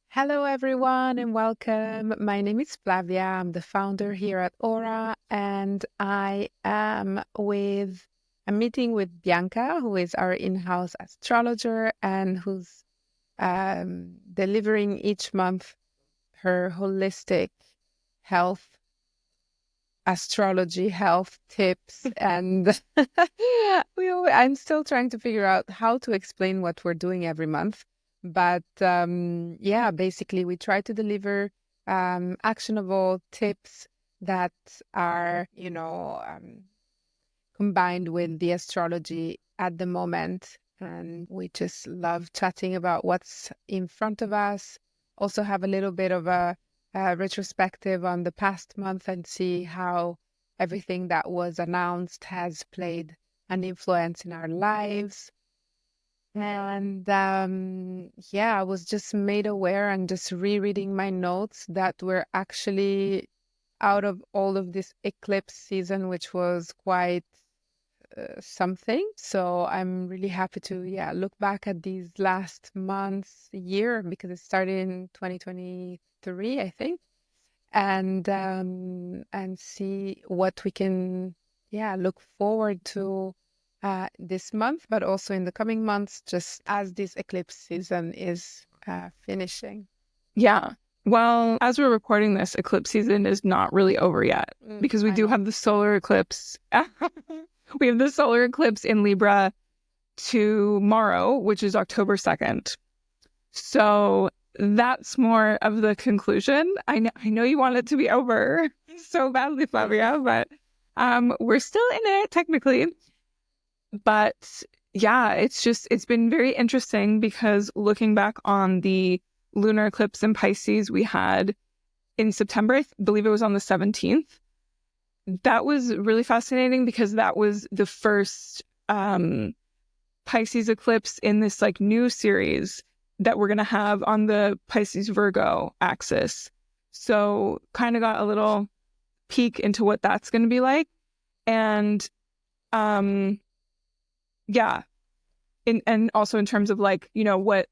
Hello, everyone, and welcome. My name is Flavia. I'm the founder here at Aura, and I'm meeting with Bianca, who is our in-house astrologer and who's delivering each month her holistic health, astrology, health tips. And I'm still trying to figure out how to explain what we're doing every month. But basically, we try to deliver actionable tips that are, combined with the astrology at the moment. And we just love chatting about what's in front of us. Also, have a little bit of a retrospective on the past month and see how everything that was announced has played an influence in our lives. And I was just made aware and just rereading my notes that we're actually out of all of this eclipse season, which was quite something. So I'm really happy to, look back at these last months, year, because it started in 2023, I think, and see what we can, look forward to this month, but also in the coming months, just as this eclipse season is finishing. Yeah. Well, as we're recording this, eclipse season is not really over yet because we do have the solar eclipse. We have the solar eclipse in Libra tomorrow, which is October 2nd. So that's more of the conclusion. I know you want it to be over so badly, Flavia, but we're still in it technically. But yeah, it's been very interesting because looking back on the lunar eclipse in Pisces we had in September, I believe it was on the 17th. That was really fascinating because that was the first Pisces eclipse in this like new series that we're going to have on the Pisces Virgo axis. So kind of got a little peek into what that's going to be like. And and also in terms of like, what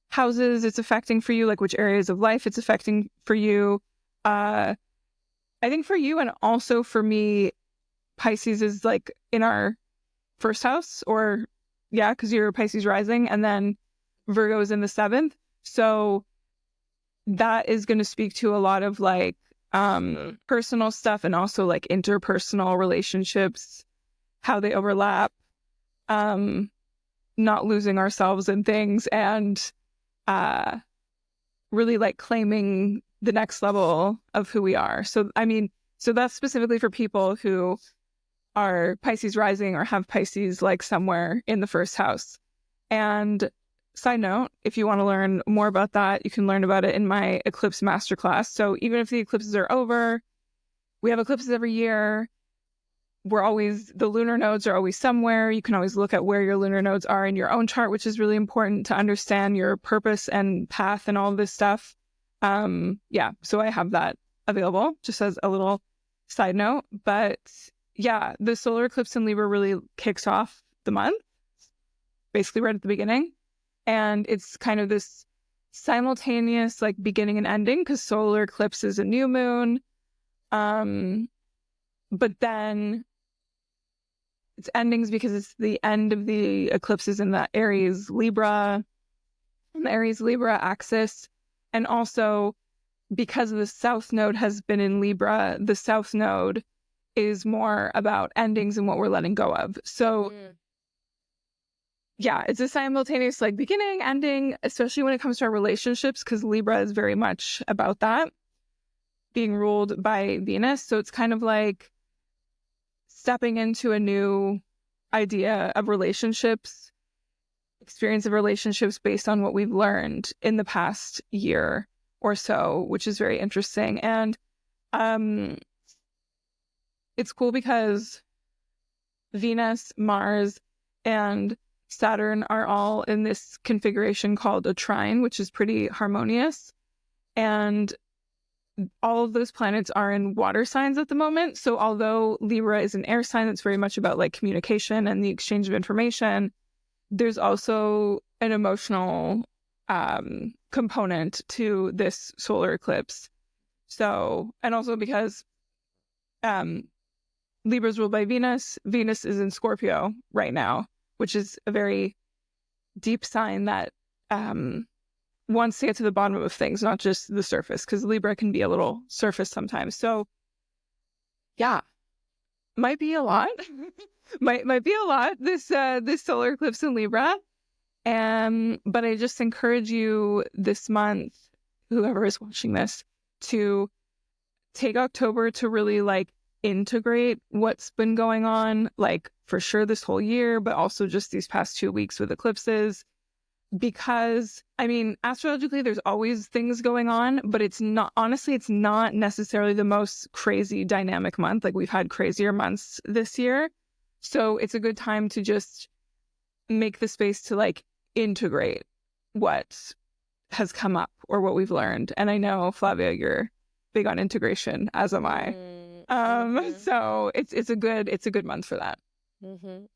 houses it's affecting for you, like which areas of life it's affecting for you. I think for you and also for me, Pisces is like in our first house, or because you're Pisces rising, and then Virgo is in the 7th. So that is going to speak to a lot of like personal stuff and also like interpersonal relationships, how they overlap, not losing ourselves in things, and really like claiming the next level of who we are. So, so that's specifically for people who are Pisces rising or have Pisces like somewhere in the first house. And side note, if you want to learn more about that, you can learn about it in my Eclipse Masterclass. So even if the eclipses are over, we have eclipses every year. The lunar nodes are always somewhere. You can always look at where your lunar nodes are in your own chart, which is really important to understand your purpose and path and all of this stuff. So I have that available just as a little side note. But yeah, the solar eclipse in Libra really kicks off the month, basically right at the beginning. And it's kind of this simultaneous like beginning and ending because solar eclipse is a new moon. But then it's endings because it's the end of the eclipses in the Aries Libra axis. And also because the South Node has been in Libra, the South Node is more about endings and what we're letting go of. So it's a simultaneous like beginning, ending, especially when it comes to our relationships, because Libra is very much about that, being ruled by Venus. So it's kind of like stepping into a new idea of relationships, experience of relationships based on what we've learned in the past year or so, which is very interesting. And it's cool because Venus, Mars, and Saturn are all in this configuration called a trine, which is pretty harmonious. And all of those planets are in water signs at the moment. So although Libra is an air sign that's very much about like communication and the exchange of information, there's also an emotional component to this solar eclipse. So, and also because Libra's ruled by Venus. Venus is in Scorpio right now, which is a very deep sign that wants to get to the bottom of things, not just the surface, because Libra can be a little surface sometimes. So, yeah, might be a lot. might be a lot, this solar eclipse in Libra. But I just encourage you this month, whoever is watching this, to take October to really like integrate what's been going on, like for sure this whole year, but also just these past 2 weeks with eclipses. Because, I mean, astrologically, there's always things going on, but it's not, honestly, it's not necessarily the most crazy dynamic month. Like we've had crazier months this year. So it's a good time to just make the space to like integrate what has come up or what we've learned. And I know, Flavia, you're big on integration, as am I. So it's a good month for that.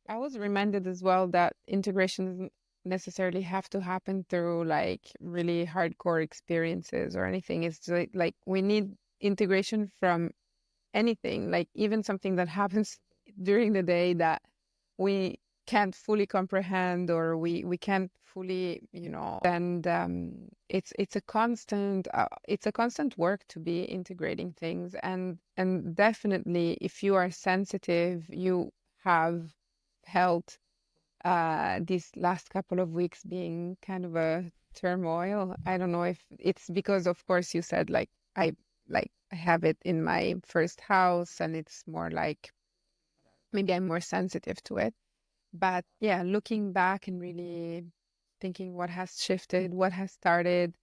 I was reminded as well that integration doesn't necessarily have to happen through like really hardcore experiences or anything. It's like we need integration from anything, like even something that happens during the day that we can't fully comprehend or we can't fully, and it's a constant work to be integrating things, and definitely if you are sensitive, you have held these last couple of weeks being kind of a turmoil. I don't know if it's because, of course, you said like I have it in my first house and it's more like maybe I'm more sensitive to it. But yeah, looking back and really thinking what has shifted, what has started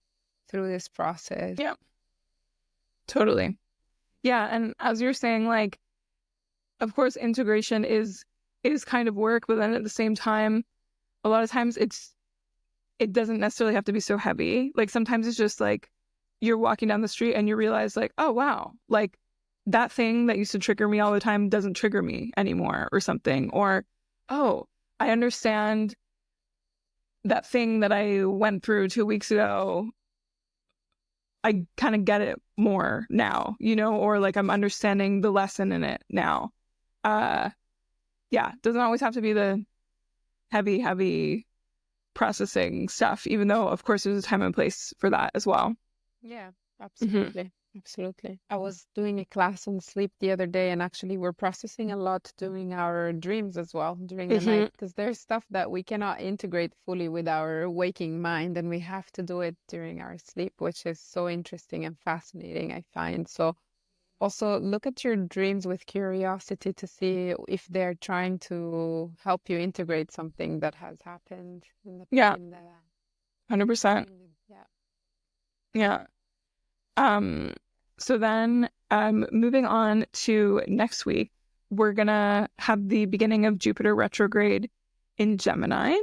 through this process. Yeah, totally. Yeah, and as you're saying, like, of course, integration is kind of work, but then at the same time, a lot of times it doesn't necessarily have to be so heavy. Like sometimes it's just like you're walking down the street and you realize like, oh wow, like that thing that used to trigger me all the time doesn't trigger me anymore or something. Or, oh, I understand that thing that I went through 2 weeks ago. I kind of get it more now, or like I'm understanding the lesson in it now. Yeah, doesn't always have to be the heavy processing stuff, even though of course there's a time and place for that as well. Yeah, absolutely. Absolutely. I was doing a class on sleep the other day, and actually we're processing a lot during our dreams as well, during the night, because there's stuff that we cannot integrate fully with our waking mind, and we have to do it during our sleep, which is so interesting and fascinating, I find. So also look at your dreams with curiosity to see if they're trying to help you integrate something that has happened in the 100%. Yeah. So then moving on to next week, we're going to have the beginning of Jupiter retrograde in Gemini,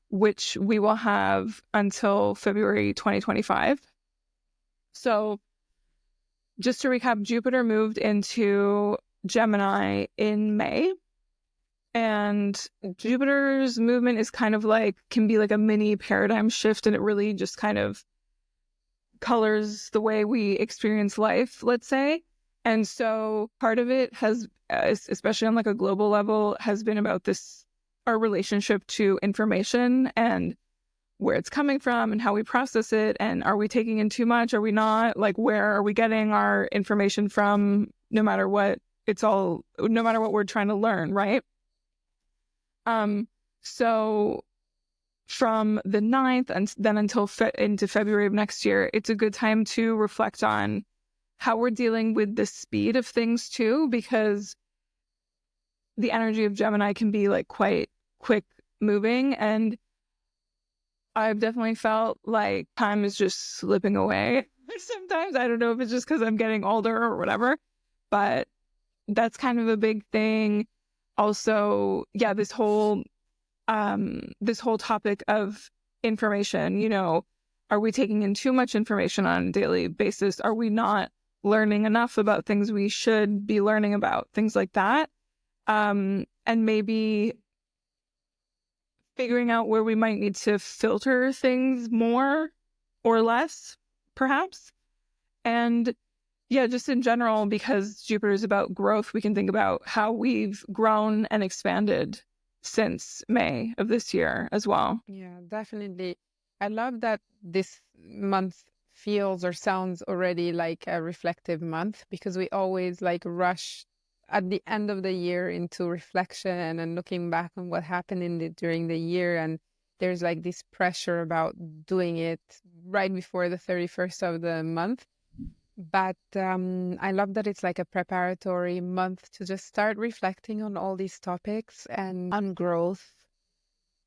which we will have until February 2025. So just to recap, Jupiter moved into Gemini in May. And Jupiter's movement is kind of like, can be like a mini paradigm shift, and it really just kind of colors the way we experience life, let's say. And so part of it has, especially on like a global level, has been about our relationship to information and where it's coming from and how we process it. And are we taking in too much? Are we not? Like, where are we getting our information from? No matter what, no matter what we're trying to learn, right? So from the 9th and then until into February of next year, it's a good time to reflect on how we're dealing with the speed of things too, because the energy of Gemini can be like quite quick moving. And I've definitely felt like time is just slipping away. Sometimes I don't know if it's just because I'm getting older or whatever, but that's kind of a big thing. Also, yeah, this whole topic of information, are we taking in too much information on a daily basis? Are we not learning enough about things we should be learning about? Things like that. And maybe figuring out where we might need to filter things more or less, perhaps. And yeah, just in general, because Jupiter is about growth, we can think about how we've grown and expanded since May of this year as well. Yeah, definitely. I love that this month feels or sounds already like a reflective month, because we always like rush at the end of the year into reflection and looking back on what happened during the year. And there's like this pressure about doing it right before the 31st of the month. But I love that it's like a preparatory month to just start reflecting on all these topics and on growth.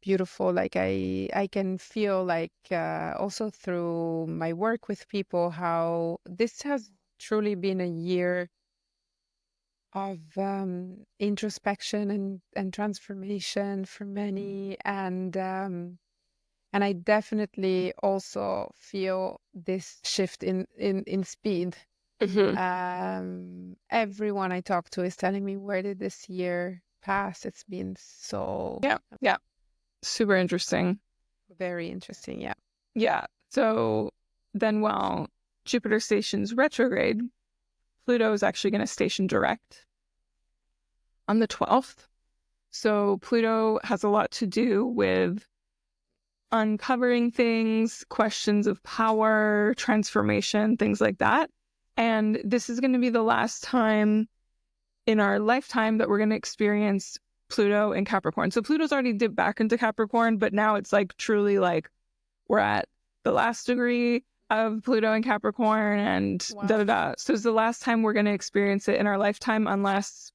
Beautiful. Like I can feel like also through my work with people how this has truly been a year of introspection and transformation for many. And I definitely also feel this shift in speed. Everyone I talk to is telling me, where did this year pass? It's been so Yeah. Super interesting. very interesting. Yeah. Yeah. So then while Jupiter stations retrograde, Pluto is actually going to station direct on the 12th. So Pluto has a lot to do with uncovering things, questions of power, transformation, things like that. And this is going to be the last time in our lifetime that we're going to experience Pluto in Capricorn. So Pluto's already dipped back into Capricorn, but now it's like truly like we're at the last degree of Pluto in Capricorn and Wow. da-da-da. So it's the last time we're going to experience it in our lifetime, unless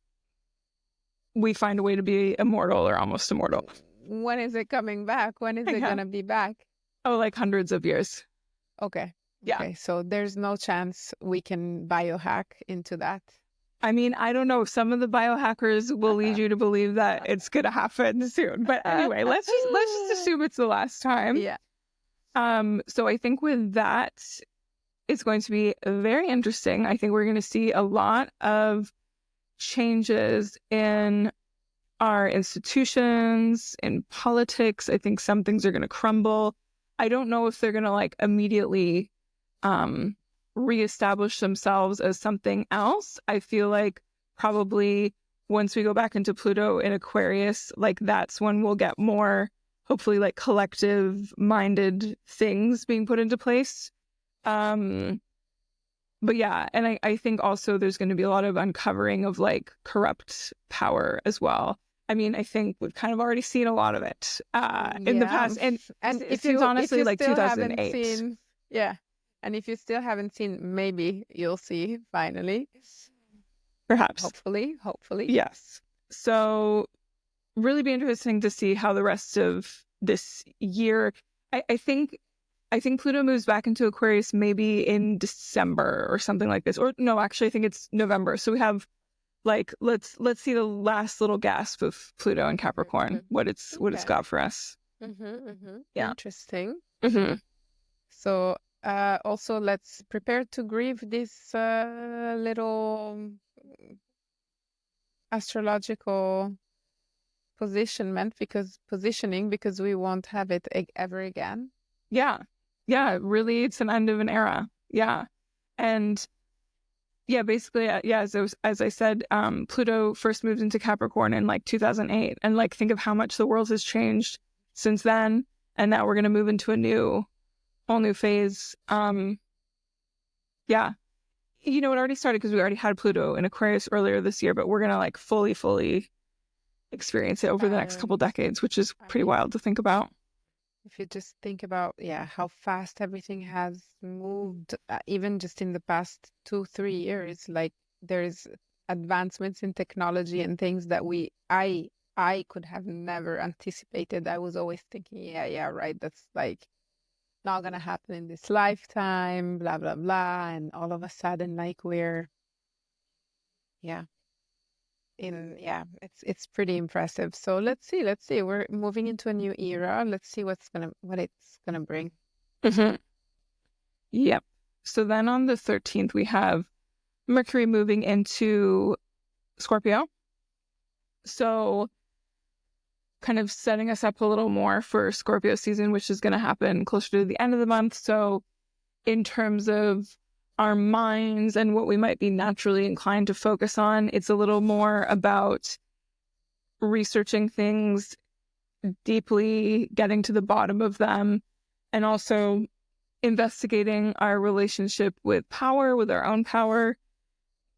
we find a way to be immortal or almost immortal. When is it coming back? When is it Yeah. going to be back? Oh, like hundreds of years. Okay. Yeah. Okay. So there's no chance we can biohack into that. I mean, I don't know. Some of the biohackers will lead you to believe that it's going to happen soon. But anyway, let's just assume it's the last time. Yeah. So I think with that, it's going to be very interesting. I think we're going to see a lot of changes in our institutions, in politics. I think some things are going to crumble. I don't know if they're going to like immediately reestablish themselves as something else. I feel like probably once we go back into Pluto in Aquarius, like that's when we'll get more, hopefully like collective minded things being put into place. But yeah, and I think also there's going to be a lot of uncovering of like corrupt power as well. I mean, I think we've kind of already seen a lot of it in the past. And if it's honestly like still 2008. haven't seen, yeah. And if you still haven't seen, maybe you'll see finally. Perhaps. Hopefully. Yes. So really be interesting to see how the rest of this year, I think Pluto moves back into Aquarius maybe in December or something like this. Or no, actually I think it's November. So we have like let's see the last little gasp of Pluto and Capricorn, what it's got for us. Yeah. Interesting. Mm-hmm. So also let's prepare to grieve this little astrological positioning because we won't have it ever again. Yeah, really it's an end of an era. Yeah. And yeah, basically, yeah, as I said, Pluto first moved into Capricorn in like 2008. And like, think of how much the world has changed since then. And now we're going to move into a whole new phase. Yeah. You know, it already started because we already had Pluto in Aquarius earlier this year, but we're going to like fully experience it over the next couple decades, which is pretty wild to think about. If you just think about, how fast everything has moved, even just in the past 2-3 years, like there's advancements in technology and things that I could have never anticipated. I was always thinking, right, that's like not gonna happen in this lifetime, blah, blah, blah. And all of a sudden, like it's pretty impressive. So let's see. We're moving into a new era. Let's see what it's gonna bring. Mm-hmm. Yep. So then on the 13th, we have Mercury moving into Scorpio. So kind of setting us up a little more for Scorpio season, which is going to happen closer to the end of the month. So in terms of our minds and what we might be naturally inclined to focus on, it's a little more about researching things deeply, getting to the bottom of them, and also investigating our relationship with power, with our own power,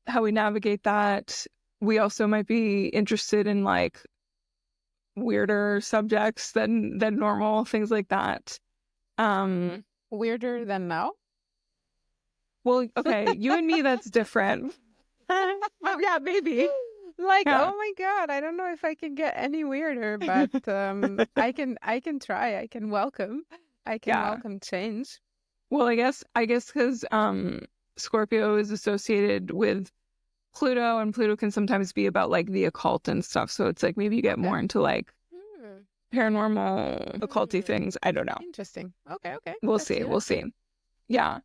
how we navigate that. We also might be interested in like weirder subjects than normal, things like that. Weirder than now? Well, okay, you and me, that's different. Yeah, maybe. Like, Yeah. oh my God, I don't know if I can get any weirder, but I can try. I can welcome change. Well, I guess because Scorpio is associated with Pluto, and Pluto can sometimes be about like the occult and stuff. So it's like maybe you get more into like paranormal, occulty things. I don't know. Interesting. Okay. We'll see. Yeah.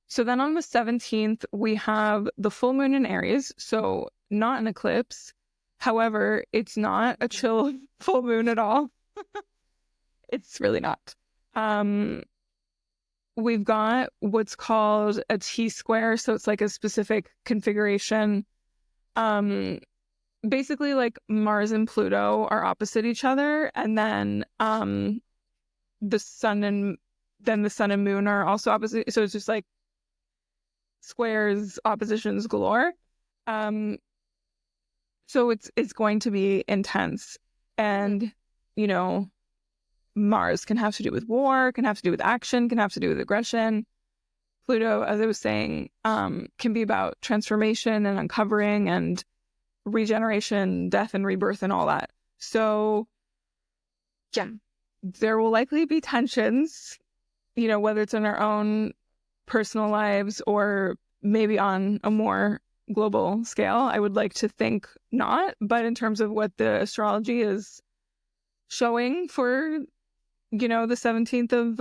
So then on the 17th, we have the full moon in Aries. So not an eclipse. However, it's not a chill full moon at all. It's really not. We've got what's called a T-square. So it's like a specific configuration. Basically like Mars and Pluto are opposite each other. And then the sun and moon are also opposite. So it's just like squares, oppositions galore. So it's going to be intense. And, you know, Mars can have to do with war, can have to do with action, can have to do with aggression. Pluto, as I was saying, can be about transformation and uncovering and regeneration, death and rebirth and all that. So, yeah, there will likely be tensions, you know, whether it's in our own personal lives or maybe on a more global scale. I would like to think not, but in terms of what the astrology is showing for, you know, the 17th of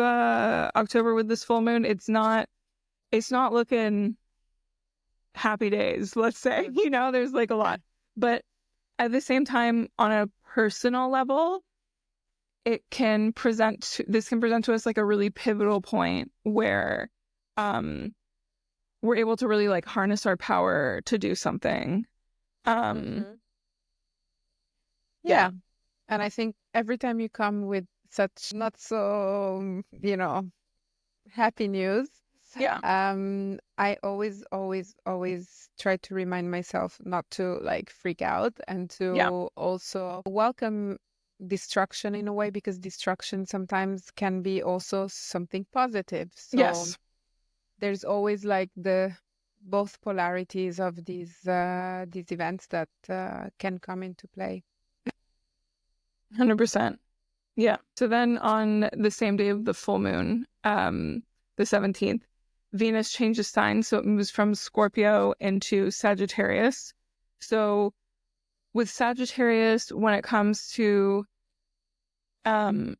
October with this full moon, it's not looking happy days, let's say. You know, there's like a lot. But at the same time, on a personal level, this can present to us like a really pivotal point where we're able to really like harness our power to do something. Yeah. And I think every time you come with such not so, you know, happy news, I always try to remind myself not to like freak out and to also welcome destruction in a way, because destruction sometimes can be also something positive. So there's always like the both polarities of these events that can come into play. 100%. Yeah. So then on the same day of the full moon, the 17th, Venus changes signs. So it moves from Scorpio into Sagittarius. So with Sagittarius, when it comes to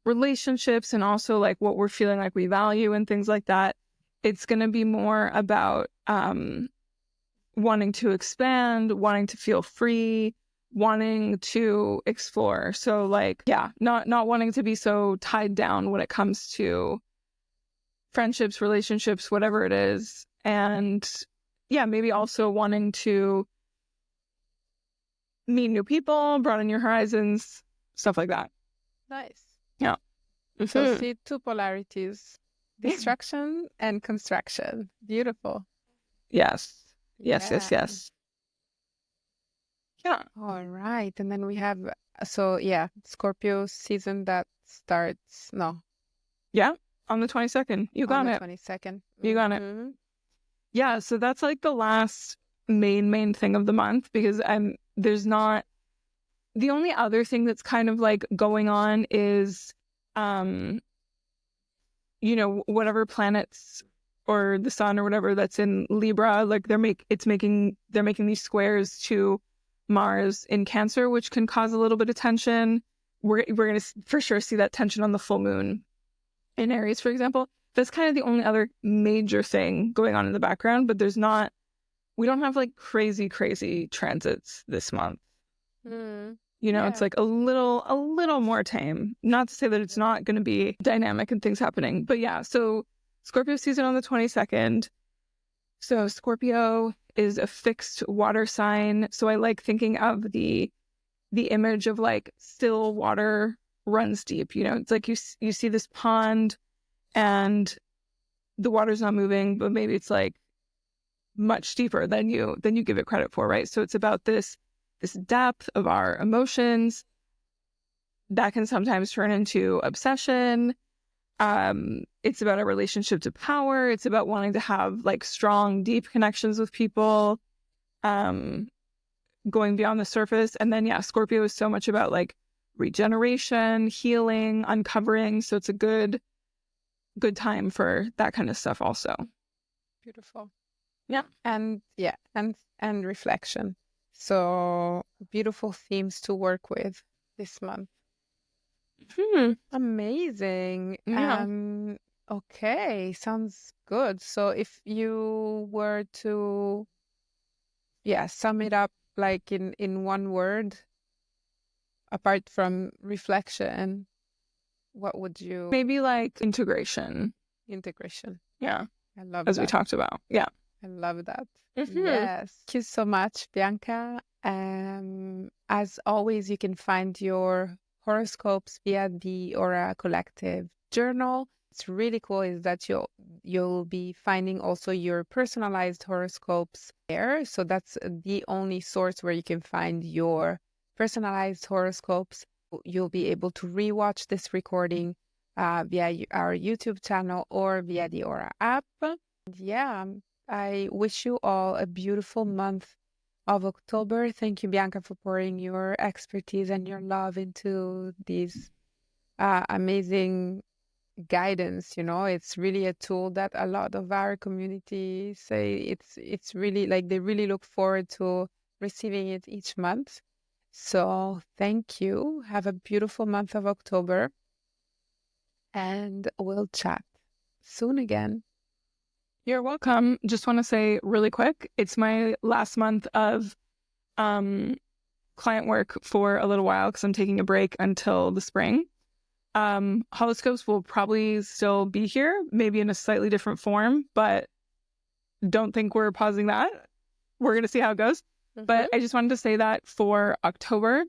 relationships and also like what we're feeling like we value and things like that, it's going to be more about wanting to expand, wanting to feel free, wanting to explore. So like, not wanting to be so tied down when it comes to friendships, relationships, whatever it is. And maybe also wanting to meet new people, broaden your horizons, stuff like that. Nice. Yeah. So see two polarities, destruction and construction. Beautiful. Yes. Yeah. All right. And then we have, Scorpio season that starts, on the 22nd. You got it. 22nd. You got it. Yeah, so that's like the last main thing of the month, because there's not, the only other thing that's kind of like going on is whatever planets or the sun or whatever that's in Libra, like they're making these squares to Mars in Cancer, which can cause a little bit of tension. We're going to for sure see that tension on the full moon in Aries, for example. That's kind of the only other major thing going on in the background, but we don't have like crazy transits this month. It's like a little more tame. Not to say that it's not going to be dynamic and things happening, but yeah. So Scorpio season on the 22nd. So Scorpio is a fixed water sign. So I like thinking of the image of like still water runs deep. It's like you see this pond and the water's not moving, but maybe it's like much deeper than you give it credit for, right? So it's about this depth of our emotions that can sometimes turn into obsession. It's about a relationship to power. It's about wanting to have like strong, deep connections with people, going beyond the surface. And then, Scorpio is so much about like regeneration, healing, uncovering. So it's a good time for that kind of stuff also. Beautiful. Yeah. And reflection. So beautiful themes to work with this month. Amazing. Yeah. Okay, sounds good. So if you were to sum it up like in one word, apart from reflection, what would you... Maybe like integration. Yeah. I love as that. we talked about. Yeah. I love that. Mm-hmm. Yes. Thank you so much, Bianca. As always, you can find your horoscopes via the Aura Collective journal. What's really cool is that you'll be finding also your personalized horoscopes there. So that's the only source where you can find your personalized horoscopes. You'll be able to rewatch this recording via our YouTube channel or via the Aura app. Yeah, I wish you all a beautiful month of October. Thank you, Bianca, for pouring your expertise and your love into these amazing guidance. It's really a tool that a lot of our community say it's really like they really look forward to receiving it each month. So thank you. Have a beautiful month of October, and we'll chat soon again. You're welcome. Just want to say really quick, it's my last month of client work for a little while because I'm taking a break until the spring. Horoscopes will probably still be here, maybe in a slightly different form, but don't think we're pausing that. We're going to see how it goes. Mm-hmm. But I just wanted to say that for October,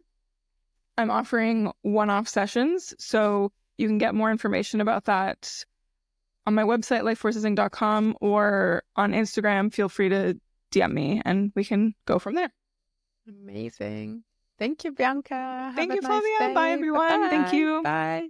I'm offering one-off sessions. So you can get more information about that on my website, lifeforcesing.com, or on Instagram. Feel free to DM me and we can go from there. Amazing. Thank you, Bianca. Thank you, Flavia. Bye, everyone. Bye-bye. Thank you. Bye.